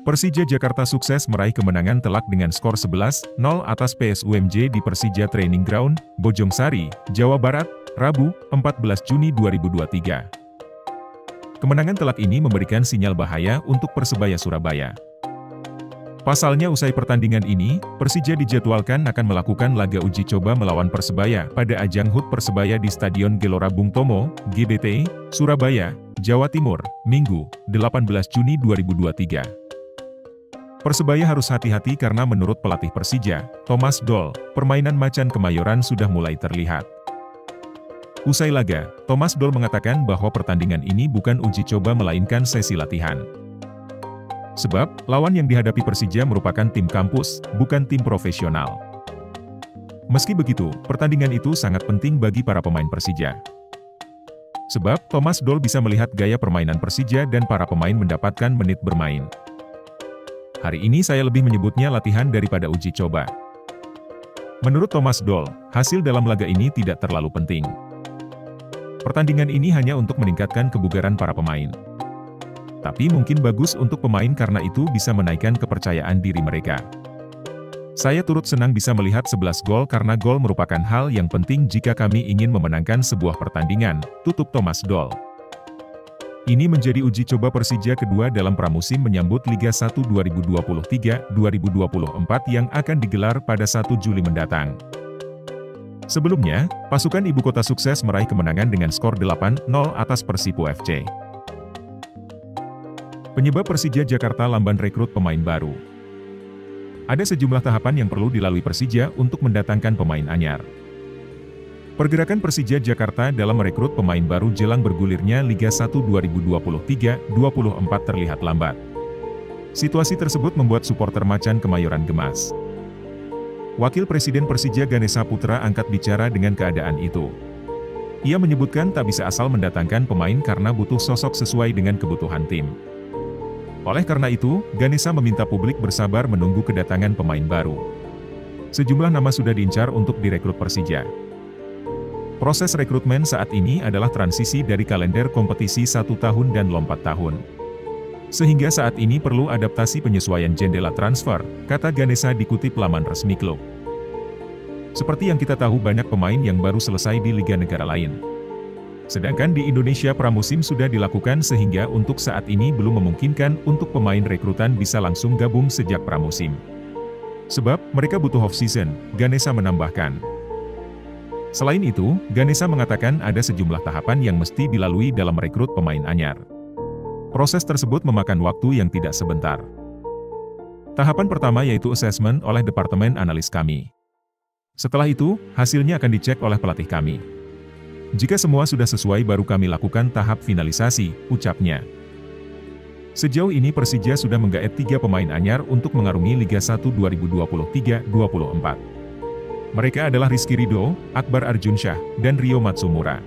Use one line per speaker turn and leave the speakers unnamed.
Persija Jakarta sukses meraih kemenangan telak dengan skor 11-0 atas PSUMJ di Persija Training Ground, Bojongsari, Jawa Barat, Rabu, 14 Juni 2023. Kemenangan telak ini memberikan sinyal bahaya untuk Persebaya Surabaya. Pasalnya usai pertandingan ini, Persija dijadwalkan akan melakukan laga uji coba melawan Persebaya pada ajang HUT Persebaya di Stadion Gelora Bung Tomo, GBT, Surabaya, Jawa Timur, Minggu, 18 Juni 2023. Persebaya harus hati-hati karena menurut pelatih Persija, Thomas Doll, permainan macan Kemayoran sudah mulai terlihat. Usai laga, Thomas Doll mengatakan bahwa pertandingan ini bukan uji coba melainkan sesi latihan. Sebab, lawan yang dihadapi Persija merupakan tim kampus, bukan tim profesional. Meski begitu, pertandingan itu sangat penting bagi para pemain Persija. Sebab, Thomas Doll bisa melihat gaya permainan Persija dan para pemain mendapatkan menit bermain. Hari ini saya lebih menyebutnya latihan daripada uji coba. Menurut Thomas Doll, hasil dalam laga ini tidak terlalu penting. Pertandingan ini hanya untuk meningkatkan kebugaran para pemain. Tapi mungkin bagus untuk pemain karena itu bisa menaikkan kepercayaan diri mereka. Saya turut senang bisa melihat 11 gol karena gol merupakan hal yang penting jika kami ingin memenangkan sebuah pertandingan, tutup Thomas Doll. Ini menjadi uji coba Persija kedua dalam pramusim menyambut Liga 1 2023-2024 yang akan digelar pada 1 Juli mendatang. Sebelumnya, pasukan ibu kota sukses meraih kemenangan dengan skor 8-0 atas Persipo FC. Penyebab Persija Jakarta lamban rekrut pemain baru. Ada sejumlah tahapan yang perlu dilalui Persija untuk mendatangkan pemain anyar. Pergerakan Persija Jakarta dalam merekrut pemain baru jelang bergulirnya Liga 1 2023-2024 terlihat lambat. Situasi tersebut membuat supporter macan Kemayoran gemas. Wakil Presiden Persija Ganesha Putra angkat bicara dengan keadaan itu. Ia menyebutkan tak bisa asal mendatangkan pemain karena butuh sosok sesuai dengan kebutuhan tim. Oleh karena itu, Ganesha meminta publik bersabar menunggu kedatangan pemain baru. Sejumlah nama sudah diincar untuk direkrut Persija. Proses rekrutmen saat ini adalah transisi dari kalender kompetisi 1 tahun dan lompat tahun. Sehingga saat ini perlu adaptasi penyesuaian jendela transfer, kata Ganesha dikutip laman resmi klub. Seperti yang kita tahu banyak pemain yang baru selesai di liga negara lain. Sedangkan di Indonesia pramusim sudah dilakukan sehingga untuk saat ini belum memungkinkan untuk pemain rekrutan bisa langsung gabung sejak pramusim. Sebab, mereka butuh off-season, Ganesha menambahkan. Selain itu, Ganesha mengatakan ada sejumlah tahapan yang mesti dilalui dalam merekrut pemain anyar. Proses tersebut memakan waktu yang tidak sebentar. Tahapan pertama yaitu assessment oleh Departemen Analis kami. Setelah itu, hasilnya akan dicek oleh pelatih kami. Jika semua sudah sesuai baru kami lakukan tahap finalisasi, ucapnya. Sejauh ini Persija sudah menggaet 3 pemain anyar untuk mengarungi Liga 1 2023-2024. Mereka adalah Rizky Ridho, Akbar Arjunsyah, dan Rio Matsumura.